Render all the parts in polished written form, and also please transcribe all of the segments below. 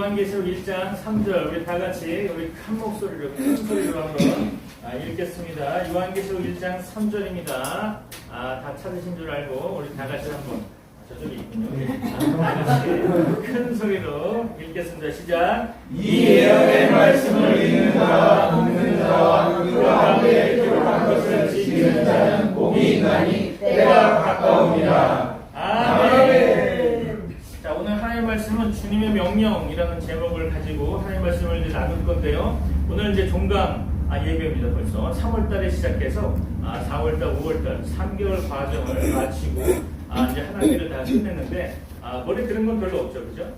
요한계시록 1장 3절 우리 다 같이 우리 큰 목소리로 큰 소리로 한번 읽겠습니다. 요한계시록 1장 3절입니다. 다 찾으신 줄 알고 우리 다 같이 한번 저쪽에 있군요. 다 같이 큰 소리로 읽겠습니다. 시작. 이 예언의 말씀을 읽는 자와 듣는 자와 그 가운데 기록한 것을 지키는 자는 복이 있나니 때가 가까우니라. 아멘. 자, 오늘 하나님의 말씀은 주님의 명령이라는 제목을 가지고 하나님의 말씀을 이제 나눌 건데요. 오늘 이제 종강 예배입니다. 벌써 3월달에 시작해서 4월달, 5월달 3개월 과정을 마치고 이제 한 학기를 다 끝냈는데 머리 들은 건 별로 없죠, 그죠?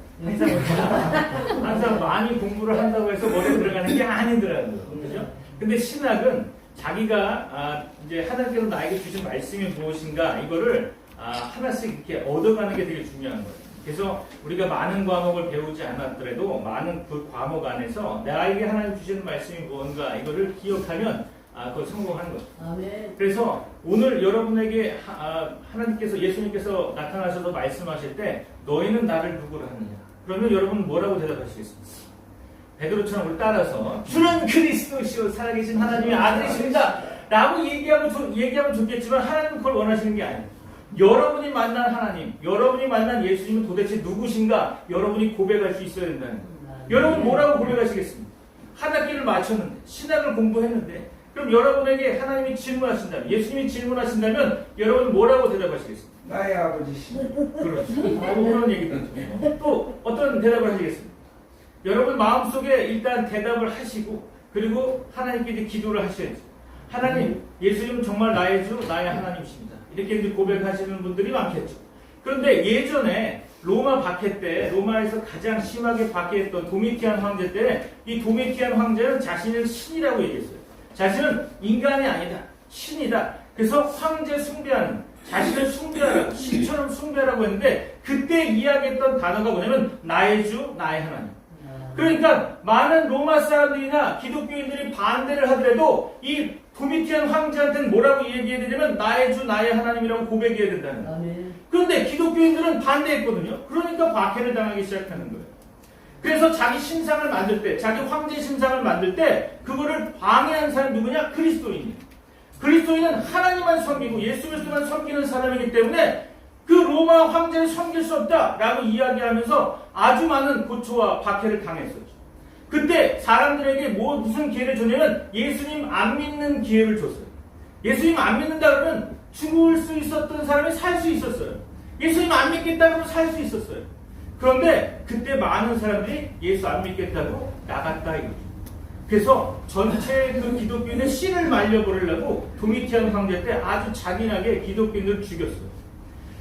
항상 많이 공부를 한다고 해서 머리에 들어가는 게 아니더라고요, 그죠? 근데 신학은 자기가 이제 하나님께서 나에게 주신 말씀이 무엇인가 이거를 하나씩 이렇게 얻어가는 게 되게 중요한 거예요. 그래서 우리가 많은 과목을 배우지 않았더라도 많은 그 과목 안에서 나에게 하나님 주시는 말씀이 무언가 이거를 기억하면 그걸 성공하는 거죠. 아멘. 그래서 오늘 여러분에게 하나님께서 예수님께서 나타나셔서 말씀하실 때 너희는 나를 누구로 하느냐? 그러면 여러분 뭐라고 대답하시겠습니까? 베드로처럼 우리 따라서 주는 그리스도시요 살아계신 하나님의 아들이십니다 라고 얘기하면 좋겠지만 하나님은 그걸 원하시는 게 아니에요. 여러분이 만난 하나님, 여러분이 만난 예수님은 도대체 누구신가? 여러분이 고백할 수 있어야 된다는 거예요. 여러분 뭐라고 고백하시겠습니까? 한 학기를 마쳤는데, 신학을 공부했는데, 그럼 여러분에게 하나님이 질문하신다면, 예수님이 질문하신다면, 여러분 뭐라고 대답하시겠습니까? 나의 아버지시니. 그렇죠. 그런 얘기도 있죠. 또 어떤 대답을 하시겠습니까? 여러분 마음속에 일단 대답을 하시고, 그리고 하나님께 이제 기도를 하셔야죠. 하나님, 예수님은 정말 나의 주, 나의 하나님이십니다. 이렇게 이제 고백하시는 분들이 많겠죠. 그런데 예전에 로마 박해 때, 로마에서 가장 심하게 박해했던 도미티안 황제 때, 이 도미티안 황제는 자신을 신이라고 얘기했어요. 자신은 인간이 아니다. 신이다. 그래서 황제 숭배하는, 자신을 숭배하라고, 신처럼 숭배하라고 했는데, 그때 이야기했던 단어가 뭐냐면, 나의 주, 나의 하나님. 그러니까 많은 로마 사람들이나 기독교인들이 반대를 하더라도 이 도미티안 황제한테는 뭐라고 얘기해야 되냐면 나의 주 나의 하나님이라고 고백해야 된다는 거예요. 그런데 기독교인들은 반대했거든요. 그러니까 박해를 당하기 시작하는 거예요. 그래서 자기 신상을 만들 때, 자기 황제 신상을 만들 때 그거를 방해한 사람이 누구냐? 그리스도인이에요. 그리스도인은 하나님만 섬기고 예수 그리스도만 섬기는 사람이기 때문에 그 로마 황제를 섬길 수 없다라고 이야기하면서 아주 많은 고초와 박해를 당했었죠. 그때 사람들에게 무슨 기회를 줬냐면 예수님 안 믿는 기회를 줬어요. 예수님 안 믿는다 그러면 죽을 수 있었던 사람이 살 수 있었어요. 예수님 안 믿겠다 그러면 살 수 있었어요. 그런데 그때 많은 사람들이 예수 안 믿겠다고 나갔다 이거죠. 그래서 전체 그 기독교인의 씨를 말려버리려고 도미티안 황제 때 아주 잔인하게 기독교인들을 죽였어요.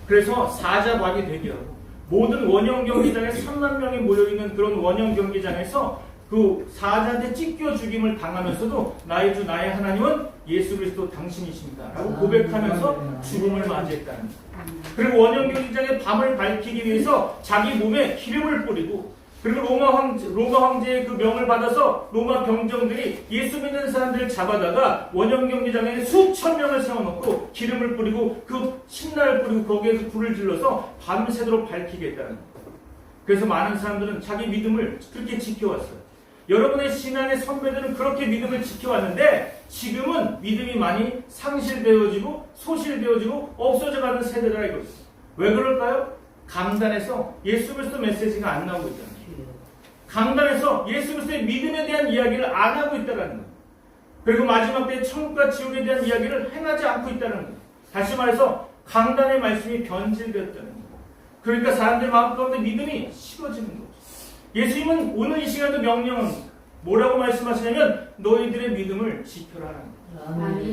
그래서 사자박이 되게 하고 모든 원형 경기장에 3만 명이 모여있는 그런 원형 경기장에서 그 사자한테 찢겨 죽임을 당하면서도 나의 주 나의 하나님은 예수 그리스도 당신이십니다 라고 고백하면서 죽음을 맞이했다는 거예요. 그리고 원형 경기장에 밤을 밝히기 위해서 자기 몸에 기름을 뿌리고 그리고 로마 황제의 그 명을 받아서 로마 병정들이 예수 믿는 사람들을 잡아다가 원형 경기장에 수천 명을 세워놓고 기름을 뿌리고 그 신라를 뿌리고 거기에서 불을 질러서 밤새도록 밝히게 했다는 거예요. 그래서 많은 사람들은 자기 믿음을 그렇게 지켜왔어요. 여러분의 신앙의 선배들은 그렇게 믿음을 지켜왔는데 지금은 믿음이 많이 상실되어지고 소실되어지고 없어져가는 세대라 이거죠. 왜 그럴까요? 강단에서 예수 그리스도 메시지가 안 나오고 있잖아요. 강단에서 예수 그리스도의 믿음에 대한 이야기를 안 하고 있다는 거예요. 그리고 마지막 때 천국과 지옥에 대한 이야기를 행하지 않고 있다는 거예요. 다시 말해서 강단의 말씀이 변질되었다는 거예요. 그러니까 사람들 마음 가운데 믿음이 식어지는 거죠. 예수님은 오늘 이 시간도 명령은 뭐라고 말씀하시냐면 너희들의 믿음을 지켜라는 거예요.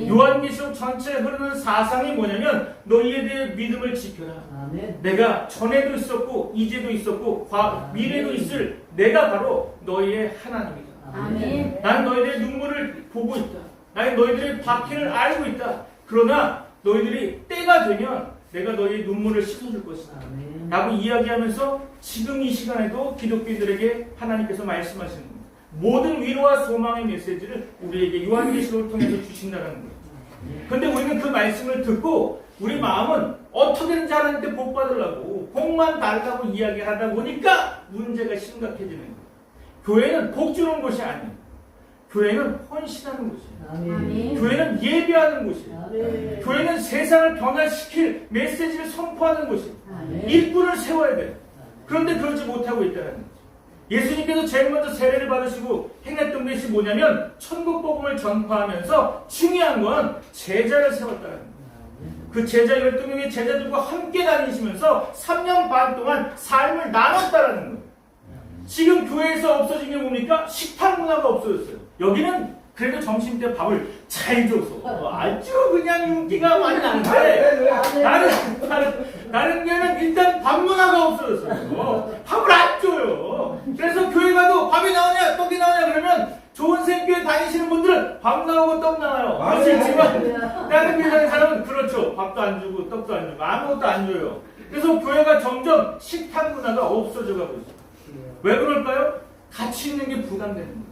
요한계시록 전체에 흐르는 사상이 뭐냐면 너희에 대해 믿음을 지켜라. 아멘. 내가 전에도 있었고 이제도 있었고 미래도 있을 내가 바로 너희의 하나님이다. 아멘. 나는 너희들의 눈물을 보고 있다. 나는 너희들의 박해를 알고 있다. 그러나 너희들이 때가 되면 내가 너희의 눈물을 씻어줄 것이다. 아멘. 라고 이야기하면서 지금 이 시간에도 기독교인들에게 하나님께서 말씀하시는 겁니다. 모든 위로와 소망의 메시지를 우리에게 요한계시록을 통해서 주신다는 거예요. 그런데 우리는 그 말씀을 듣고 우리 마음은 어떻게든지 하나님께 복 받으려고 복만 달라고 이야기하다 보니까 문제가 심각해지는 거예요. 교회는 복 주는 곳이 아니에요. 교회는 헌신하는 곳이에요. 아멘. 교회는 예배하는 곳이에요. 아멘. 교회는 세상을 변화시킬 메시지를 선포하는 곳이에요. 아멘. 일꾼을 세워야 돼요. 그런데 그러지 못하고 있다는 거죠. 예수님께서 제일 먼저 세례를 받으시고 행했던 것이 뭐냐면 천국 복음을 전파하면서 중요한 건 제자를 세웠다는 거예요. 그 제자 12명의 제자들과 함께 다니시면서 3년 반 동안 삶을 나눴다라는 거예요. 지금 교회에서 없어진 게 뭡니까? 식탁 문화가 없어졌어요. 여기는 그래도 점심때 밥을 잘 줘서 아주 그냥 윤기가 많이 나는데 다른 교회는 일단 밥 문화가 없어졌어요. 밥을 안 줘요. 그래서 교회 가도 밥이 나오냐 떡이 나오냐 그러면 좋은 생교회 다니시는 분들은 밥 나오고 떡 나와요. 그렇지만 다른 교회 다니는 사람은 그렇죠. 밥도 안 주고 떡도 안 주고 아무것도 안 줘요. 그래서 교회가 점점 식탁 문화가 없어져 가고 있어요. 왜 그럴까요? 같이 있는 게 부담되는 거예요.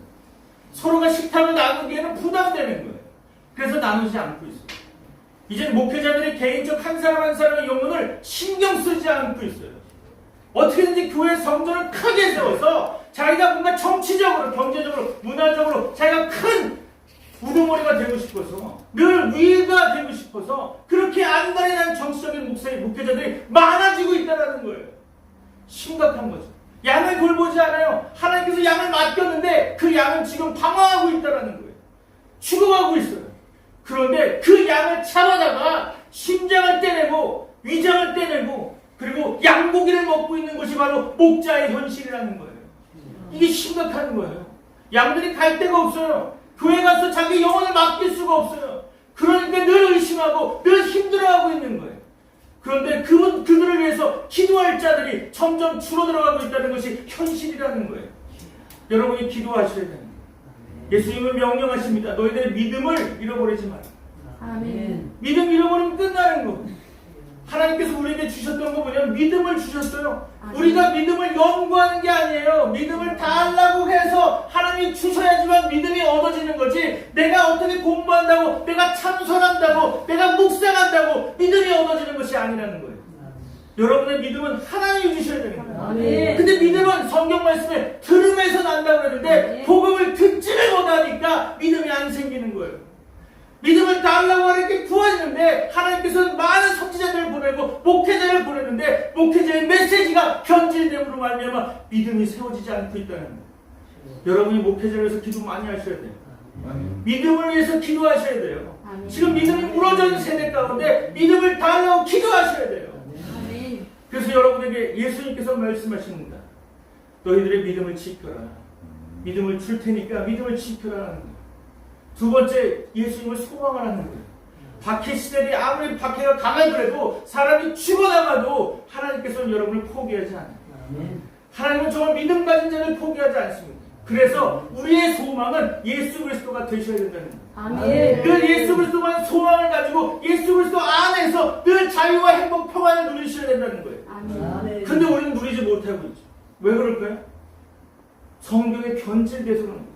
서로가 식탁을 나누기에는 부담되는 거예요. 그래서 나누지 않고 있어요. 이제 목회자들이 개인적 한 사람 한 사람의 영혼을 신경 쓰지 않고 있어요. 어떻게든지 교회 성전을 크게 세워서 자기가 뭔가 정치적으로, 경제적으로, 문화적으로 자기가 큰 우두머리가 되고 싶어서 늘 위가 되고 싶어서 그렇게 안달이 정치적인 목회자들이 많아지고 있다는 거예요. 심각한 거죠. 양을 돌보지 않아요. 하나님께서 양을 맡겼는데 그 양은 지금 방황하고 있다는 거예요. 죽어가고 있어요. 그런데 그 양을 잡아다가 심장을 떼내고 위장을 떼내고 그리고 양고기를 먹고 있는 것이 바로 목자의 현실이라는 거예요. 이게 심각한 거예요. 양들이 갈 데가 없어요. 교회 가서 자기 영혼을 맡길 수가 없어요. 그러니까 늘 의심하고 늘 힘들어하고 있는 거예요. 그런데 그들을 위해서 기도할 자들이 점점 줄어들어가고 있다는 것이 현실이라는 거예요. 여러분이 기도하셔야 됩니다. 예수님은 명령하십니다. 너희들의 믿음을 잃어버리지 마라. 아멘. 믿음 잃어버리면 끝나는 거예요. 하나님께서 우리에게 주셨던 거 뭐냐면 믿음을 주셨어요. 우리가 믿음을 연구하는 게 아니에요. 믿음을 달라고 해서 하나님이 주셔야지만 믿음이 얻어지는 거지. 내가 어떻게 공부한다고, 내가 참선한다고, 내가 묵상한다고 믿음이 얻어지는 것이 아니라는 거예요. 여러분의 믿음은 하나님이 주셔야 되는 거예요. 근데 믿음은 성경 말씀에 들음에서 난다고 그러는데 복음을 듣지를 못하니까 믿음이 안 생기는 거예요. 믿음을 달라고 하는게 부어지는데 하나님께서는 많은 선지자들을 보내고 목회자를 보내는데 목회자의 메시지가 변질됨으로 말미암아 믿음이 세워지지 않고 있다는 거예요. 여러분이 목회자를 위해서 기도 많이 하셔야 돼요. 믿음을 위해서 기도하셔야 돼요. 지금 믿음이 무너져 있는 세대 가운데 믿음을 달라고 기도하셔야 돼요. 그래서 여러분에게 예수님께서 말씀하십니다. 너희들의 믿음을 지켜라. 믿음을 줄 테니까 믿음을 지켜라는 거예요. 두 번째, 예수님을 소망하는 거예요. 박해 시대에 아무리 박해가 강하더라도 사람이 죽어나가도 하나님께서는 여러분을 포기하지 않아요. 하나님은 정말 믿음 가진 자를 포기하지 않습니다. 그래서 우리의 소망은 예수 그리스도가 되셔야 된다는 거예요. 늘 예수 그리스도만 소망을 가지고 예수 그리스도 안에서 늘 자유와 행복, 평안을 누리셔야 된다는 거예요. 근데 우리는 누리지 못하고 있죠. 왜 그럴까요? 성경에 변질돼서 그런 거예요.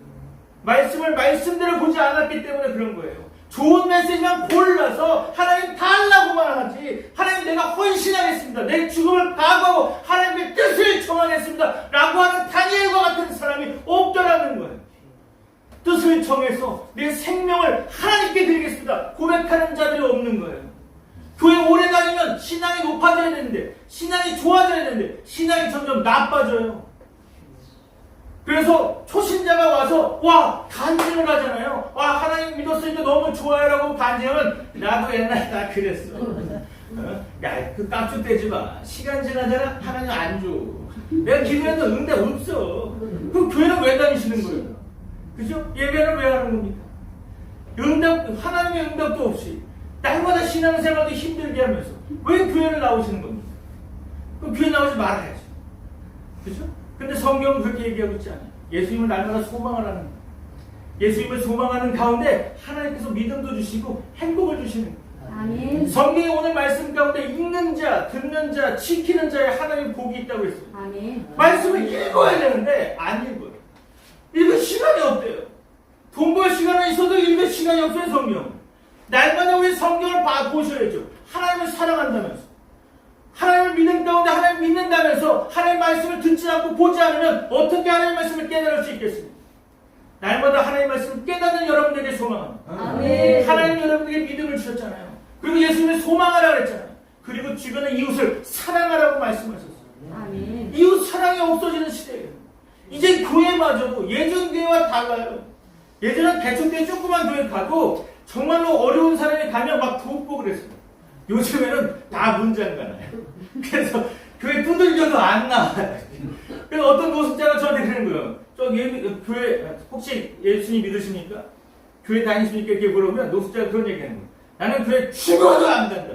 말씀을 말씀대로 보지 않았기 때문에 그런 거예요. 좋은 메시지만 골라서 하나님 달라고만 하지 하나님 내가 헌신하겠습니다. 내 죽음을 각오하고 하나님의 뜻을 정하겠습니다. 라고 하는 다니엘과 같은 사람이 없더라는 거예요. 뜻을 정해서 내 생명을 하나님께 드리겠습니다. 고백하는 자들이 없는 거예요. 교회 오래 다니면 신앙이 높아져야 되는데 신앙이 좋아져야 되는데 신앙이 점점 나빠져요. 그래서 초신자가 와서 와 간증을 하잖아요. 와 하나님 믿었으니까 너무 좋아요라고 간증하면 나도 옛날에 다 그랬어. 야 그 깍주 떼지 마. 시간 지나잖아 하나님 안 줘. 내가 기도해도 응답 없어. 그럼 교회는 왜 다니시는 거예요? 그죠? 예배는 왜 하는 겁니까? 하나님의 응답도 없이 날마다 신앙생활도 힘들게 하면서 왜 교회를 나오시는 겁니까? 그럼 교회 나오지 말아야죠. 그죠? 근데 성경은 그렇게 얘기하고 있지 않아요. 예수님을 날마다 소망을 하는 거예요. 예수님을 소망하는 가운데 하나님께서 믿음도 주시고 행복을 주시는 거예요. 성경에 오늘 말씀 가운데 읽는 자, 듣는 자, 지키는 자의 하나님의 복이 있다고 했어요. 말씀을 읽어야 되는데 안 읽어요. 읽을 시간이 없대요. 돈 벌 시간은 있어도 읽을 시간이 없어요. 성경. 날마다 우리 성경을 보셔야죠. 하나님을 사랑한다면서. 하나님을 믿는 가운데 하나님을 믿는다면서 하나님의 말씀을 듣지 않고 보지 않으면 어떻게 하나님의 말씀을 깨달을 수 있겠습니까? 날마다 하나님의 말씀을 깨닫는 여러분에게 소망합니다. 아멘. 하나님 여러분에게 믿음을 주셨잖아요. 그리고 예수님을 소망하라고 했잖아요. 그리고 주변의 이웃을 사랑하라고 말씀하셨어요. 아멘. 이웃 사랑이 없어지는 시대예요. 이제 교회마저도 예전 교회와 달라요. 예전엔 개척교회 조그만 교회 가도 정말로 어려운 사람이 가면 막 돕고 그랬어요. 요즘에는 다 문장 가나요. 그래서 교회 두들겨도 안 나와요. 그래서 어떤 노숙자가 저한테 그러는 거예요. 교회 혹시 예수님 믿으십니까? 교회 다니십니까? 이렇게 물어보면 노숙자가 그런 얘기 하는 거예요. 나는 교회 죽어도 안 간다.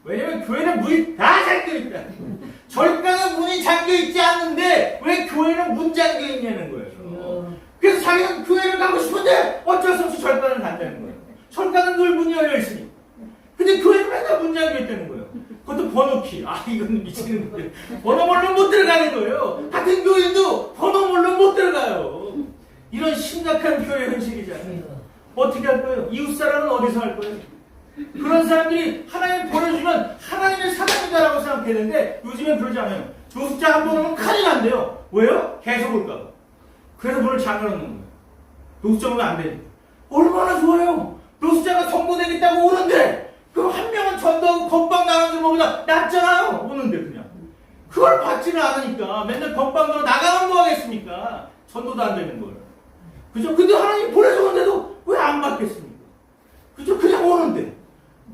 왜냐면 교회는 문이 다 잠겨있다. 절간은 문이 잠겨있지 않는데 왜 교회는 문 잠겨있냐는 거예요. 그래서 자기는 교회를 가고 싶은데 어쩔 수 없이 절간을 간다는 거예요. 절간은 늘 문이 열려있으니. 근데 교회는 맨날 문 잠겨있다는 거예요. 그것도 번호키. 이건 미치는 거예요. 번호 모르면 못 들어가는 거예요. 같은 교회도 번호 모르면 못 들어가요. 이런 심각한 교회 현실이잖아요. 어떻게 할 거예요? 이웃사랑은 어디서 할 거예요? 그런 사람들이 하나님 보내주면 하나님의 사랑이다라고 생각했는데 요즘엔 그러지 않아요. 노숙자 한 번 오면 큰일 난대요. 왜요? 계속 올까 봐. 그래서 문을 잠궈놓는 거예요. 노숙자 오면 안 되니까. 얼마나 좋아요. 노숙자가 전도되겠다고 오는데 그럼 한 명은 전도하고 건빵 나가는 것보다 낫잖아요. 오는데 그냥. 그걸 받지는 않으니까 맨날 건빵으로 나가면 뭐 하겠습니까? 전도도 안 되는 걸. 그죠? 근데 하나님 보내주는데도 왜 안 받겠습니까? 그죠? 그냥 오는데.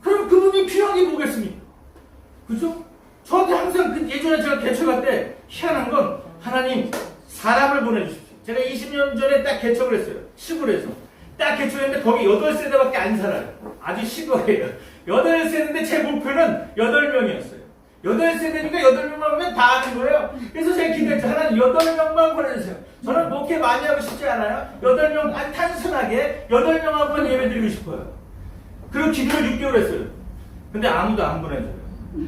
그럼 그분이 필요한 게 뭐겠습니까? 그죠? 저한테 항상 예전에 제가 개척할 때 희한한 건 하나님 사람을 보내주십시오. 제가 20년 전에 딱 개척을 했어요. 시골에서. 딱 개척했는데 거기 8세대밖에 안 살아요. 아주 시골이에요. 8세대인데 제 목표는 8명이었어요. 8세대니까 8명만 오면 다 하는 거예요. 그래서 제가 기도했죠. 하나님 8명만 보내주세요. 저는 목회 많이 하고 싶지 않아요. 8명, 아주 단순하게 8명하고만 예배 드리고 싶어요. 그리고 기도를 6개월 했어요. 근데 아무도 안 보내줘요.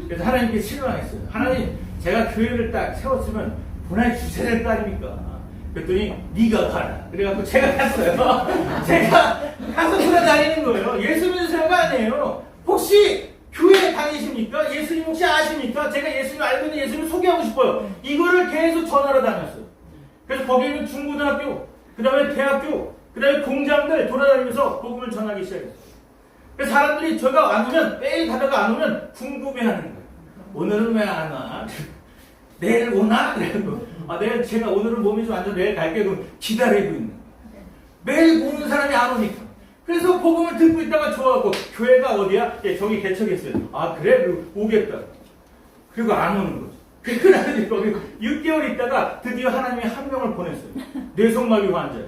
그래서 하나님께 실망했어요. 하나님, 제가 교회를 딱 세웠으면 보내주셔야 될 거 아닙니까? 그랬더니 네가 가라. 그래갖고 제가 갔어요. 제가 가서 돌아다니는 거예요. 예수 믿으세요가 아니에요. 혹시 교회 다니십니까? 예수님 혹시 아십니까? 제가 예수님 알고 있는 예수님 소개하고 싶어요. 이거를 계속 전하러 다녔어요. 그래서 거기 있는 중고등학교, 그 다음에 대학교, 그 다음에 공장들 돌아다니면서 복음을 전하기 시작했어요. 그래서 사람들이 제가 안 오면, 매일 가다가 안 오면 궁금해하는 거예요. 오늘은 왜 안 와? 내일 오나? 그래고 내일 제가 오늘은 몸이 좀 안 좋아 내일 갈게. 그럼 기다리고 있는 거예요. 매일 오는 사람이 안 오니까. 그래서 복음을 듣고 있다가 좋아하고 교회가 어디야? 예, 저기 개척했어요. 그래? 그리고 오겠다. 그리고 안 오는 거죠. 그러더니 거기 6개월 있다가 드디어 하나님이 한 명을 보냈어요. 뇌성마비 환자예요.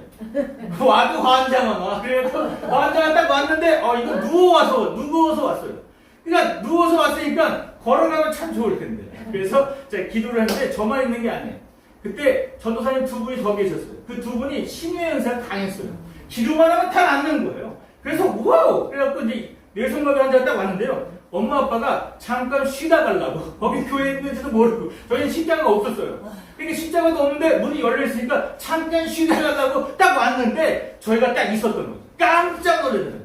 와도 환자만 와. 그래서 환자가 딱 왔는데 이거 누워서 왔어요. 그러니까 누워서 왔으니까 걸어가면 참 좋을 텐데. 그래서 제가 기도를 했는데 저만 있는 게 아니에요. 그때 전도사님 2분이 더 계셨어요. 그 2분이 신유의 은사를 당했어요. 기도만 하면 다 낫는 거예요. 그래서 와우! 그래갖고 이제 뇌성마비 환자가 딱 왔는데요. 엄마 아빠가 잠깐 쉬다 가려고 거기 교회에 있는지도 모르고 저희는 십자가가 없었어요. 그러니까 십자가도 없는데 문이 열려있으니까 잠깐 쉬다 가려고 딱 왔는데 저희가 딱 있었던 거죠. 깜짝 놀랐어요.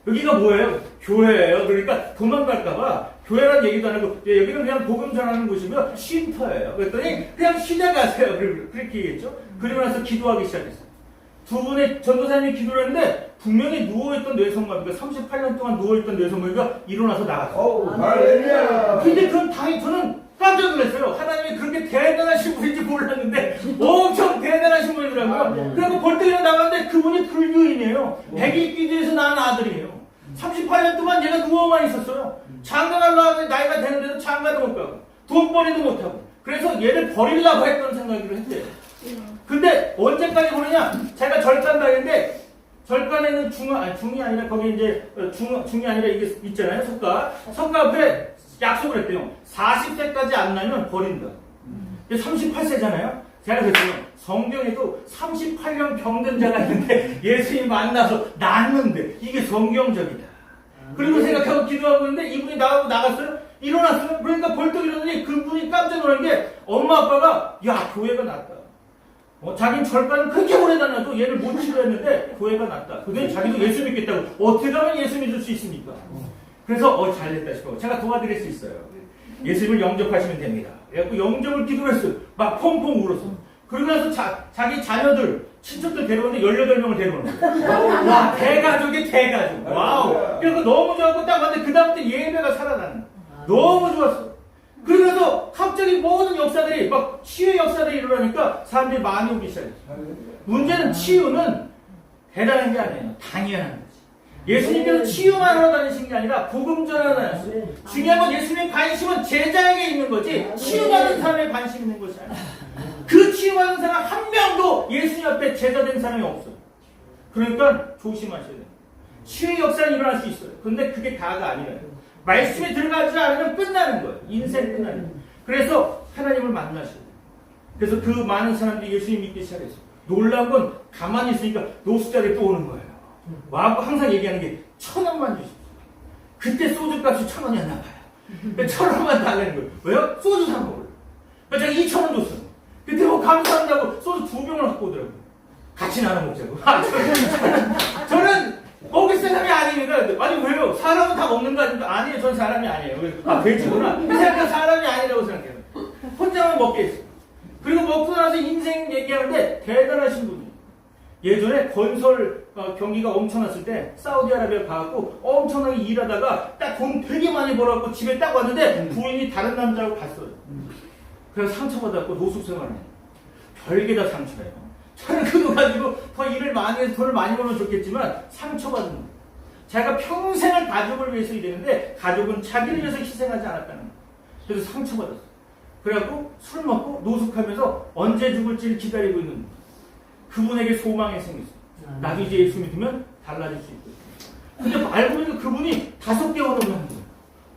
여기가 뭐예요? 교회예요. 그러니까 도망갈까봐 교회란 얘기도 안 하고 여기는 그냥 복음 전하는 곳이고요. 쉼터예요. 그랬더니 그냥 쉬다 가세요. 그렇게 얘기했죠. 그리고 나서 기도하기 시작했어요. 2분의 전도사님이 기도를 했는데 분명히 누워있던 뇌성마비가 38년 동안 누워있던 뇌성마비가 일어나서 나갔어요. 할렐루야. 근데 그럼 저는 깜짝 놀랐어요. 하나님이 그렇게 대단하신 분인지 몰랐는데 엄청 대단하신 분이더라고요. 그래서 벌떡 일어나갔는데 그분이 불교인이에요. 백일기도에서 낳은 아들이에요. 38년 동안 얘가 누워만 있었어요. 장가가려고 하면 나이가 되는데도 장가도 못 가고 돈벌이도 못하고 그래서 얘를 버리려고 했던 생각을 했대요. 근데 언제까지 보느냐? 제가 절간 다니는데 절간에는 중이 아니라 거기 이제 중이 아니라 이게 있잖아요. 석가 앞에 약속을 했대요. 40세까지 안 나면 버린다. 38세잖아요. 제가 그랬어요. 성경에도 38년 병든 자가 있는데 예수님 만나서 낫는데 이게 성경적이다. 그리고 생각하고 기도하고 있는데 이분이 나갔어요. 일어났어요. 그러니까 벌떡 일어나더니 그분이 깜짝 놀란 게 엄마 아빠가 야 교회가 낫다. 자기는 절간은 그렇게 오래 다녀도 얘를 못 치료했는데 교회가 낫다. 그게 자기도 예수 믿겠다고. 어떻게 하면 예수 믿을 수 있습니까? 그래서 잘됐다 싶어. 제가 도와드릴 수 있어요. 예수님을 영접하시면 됩니다. 그래갖고 영접을 기도를 했어요. 막 펑펑 울었어. 그러고 나서 자기 자녀들, 친척들 데려오는데 18명을 데려오는 거예요. 와, 대가족이 대가족. 와우. 그래서 너무 좋았고 딱 왔는데 그 다음부터 예배가 살아나는 거예요. 너무 좋았어. 그러면서 갑자기 모든 역사들이 막 치유의 역사들이 일어나니까 사람들이 많이 오기 시작했어요. 문제는 치유는 대단한 게 아니에요. 당연한 거지. 예수님께서 치유만 하러 다니신 게 아니라 복음 전하러 다녔어요. 중요한 건 예수님의 관심은 제자에게 있는 거지 치유받은 사람에 관심 있는 것이 아니에요. 그 치유받은 사람 한 명도 예수님 앞에 제자된 사람이 없어요. 그러니까 조심하셔야 돼요. 치유의 역사는 일어날 수 있어요. 그런데 그게 다가 아니라요. 말씀에 들어가지 않으면 끝나는 거예요. 인생 끝나는 거예요. 그래서 하나님을 만나셔야 돼요. 그래서 그 많은 사람들이 예수님 믿기 시작했어요. 놀라운 건 가만히 있으니까 노숙자들이 또 오는 거예요. 와고 항상 얘기하는 게 1,000원만 주십시오. 그때 소주값이 1,000원이었나 봐요. 1,000원만 달라는 거예요. 왜요? 소주 사 먹으려고. 제가 2,000원 줬어요. 그때 뭐 감사한다고 소주 2병을 갖고 오더라고요. 같이 나눠 먹자고. 저는 먹을 사람이 아니니까. 아니 왜요? 사람은 다 먹는 거 아닙니까? 아니에요. 전 사람이 아니에요. 아 돼지구나. 그냥 사람이 아니라고 생각해요. 혼자만 먹겠어요. 그리고 먹고 나서 인생 얘기하는데 대단하신 분이에요. 예전에 건설 경기가 엄청났을 때 사우디아라비아 가갖고 엄청나게 일하다가 딱 돈 되게 많이 벌어갖고 집에 딱 왔는데 부인이 다른 남자하고 갔어요. 그래서 상처받았고 노숙생활을 해요. 별게 다 상처예요. 저는 그거 가지고 더 일을 많이 해서 돈을 많이 벌면 좋겠지만 상처받은 거예요. 자기가 평생을 가족을 위해서 일했는데 가족은 자기를 위해서 희생하지 않았다는 거예요. 그래서 상처받았어요. 그래갖고 술 먹고 노숙하면서 언제 죽을지를 기다리고 있는 거예요. 그분에게 소망이 생겼어요. 나도 이제 예수 믿으면 달라질 수 있거든요. 근데 알고 보니까 그분이 5개 언어를 하는 거예요.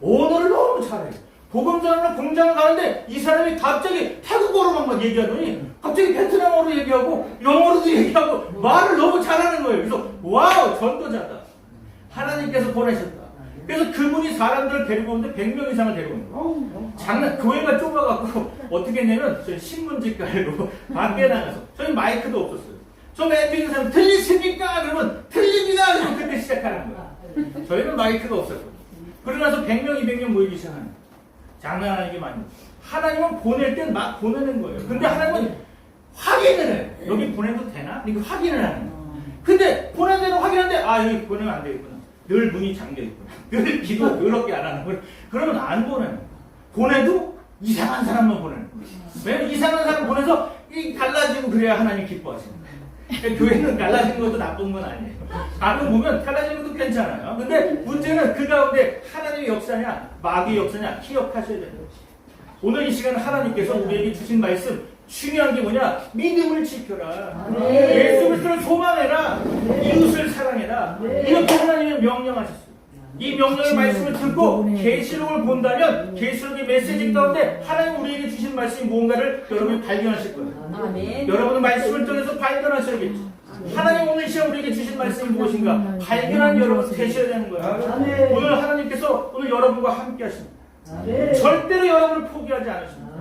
언어를 너무 잘해요. 복음 전하러 공장을 가는데 이 사람이 갑자기 태국어로만 얘기하더니 갑자기 베트남어로 얘기하고 영어로도 얘기하고 말을 너무 잘하는 거예요. 그래서 와우, 전도자다. 하나님께서 보내셨다. 그래서 그분이 사람들을 데리고 오는데 100명 이상을 데리고 오는 거예요. 장난, 교회가 좁아갖고 어떻게 했냐면 저희 신문지 깔고 밖에 나가서 저희 마이크도 없었어요. 저 맨 뒤에 사람 들리십니까? 그러면 들립니다. 그러면 그때 시작하는 거예요. 저희는 마이크가 없었거든요. 그러고 나서 100명, 200명 모이기 시작하는 거예요. 장난하는 게 많이. 하나님은 보낼 땐 막 보내는 거예요. 근데 하나님은 확인을 해요. 여기 보내도 되나? 이렇게 확인을 하는 거예요. 근데 보내는 확인하는데 아, 여기 보내면 안 되겠구나. 늘 문이 잠겨있구나. 늘 기도 더럽게 안 하는 거예요. 그러면 안 보내는 거예요. 보내도 이상한 사람만 보내는 거예요. 왜냐면 이상한 사람 보내서 갈라지고 그래야 하나님 기뻐하시는 거예요. 교회는 갈라지는 것도 나쁜 건 아니에요. 가끔 보면 갈라지는 것도 괜찮아요. 근데 문제는 그 가운데 하나님의 역사냐 마귀의 역사냐 기억하셔야 되는 거죠. 오늘 이 시간 하나님께서 우리에게 주신 말씀 중요한 게 뭐냐? 믿음을 지켜라. 예수 그리스도를 소망해라. 이웃을 사랑해라. 이렇게 하나님이 명령하셨어요. 이 명령의 말씀을 듣고 계시록을 본다면 계시록의 메시지 가운데 하나님 우리에게 주신 말씀이 무언가를 여러분이 발견하실 거예요. 여러분은 말씀을 통해서 발견하셔야겠죠. 하나님 오늘 시간 우리에게 주신 말씀이 무엇인가 발견한 여러분 되셔야 되는 거예요. 오늘 하나님께서 오늘 여러분과 함께 하십니다. 절대로 여러분을 포기하지 않으십니다.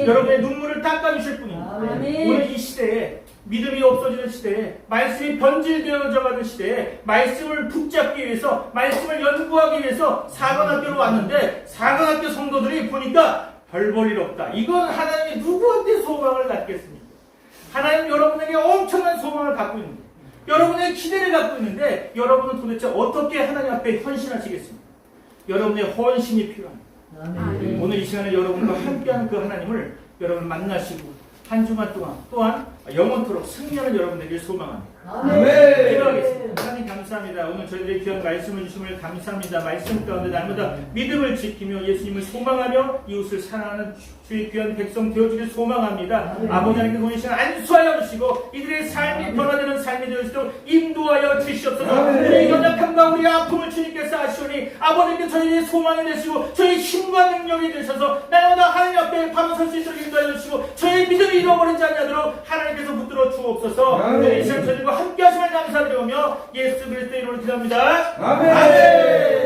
여러분의 눈물을 닦아주실 분입니다. 오늘 이 시대에 믿음이 없어지는 시대에 말씀이 변질되어져 가는 시대에 말씀을 붙잡기 위해서 말씀을 연구하기 위해서 사관학교로 왔는데 사관학교 성도들이 보니까 별 볼 일 없다. 이건 하나님이 누구한테 소망을 갖겠습니까? 하나님 여러분에게 엄청난 소망을 갖고 있는데 여러분의 기대를 갖고 있는데 여러분은 도대체 어떻게 하나님 앞에 헌신하시겠습니까? 여러분의 헌신이 필요합니다. 오늘 이 시간에 여러분과 함께하는 그 하나님을 여러분 만나시고 한 주간 동안 또한 영원토록 승리하는 여러분에게 소망합니다. 기도하겠습니다. 하나님 감사합니다. 오늘 저희들의 귀한 말씀을 주심을 감사합니다. 말씀 가운데 날마다 믿음을 지키며 예수님을 소망하며 이웃을 사랑하는 주의 귀한 백성 되어주길 소망합니다. 아버지 하나님께서 오늘 시간 안수하여 주시고 이들의 삶이 변화되는 삶이 되어 있도록 인도하여 주시옵소서. 우리의 연약함과 우리의 아픔을 주님께서 아시오니 아버지께 저희의 소망이 되시고 저희의 힘과 능력이 되셔서 날마다 하나님 앞에 바로 설 수 있도록 인도하여 주시고 저희의 믿음을 잃어버리지 않도록 하나님께서 붙들어 주옵소서. 이 시간 저희들과 함께 하심을 감사드리며 예수 그리스도의 이름으로 기도합니다. 아멘.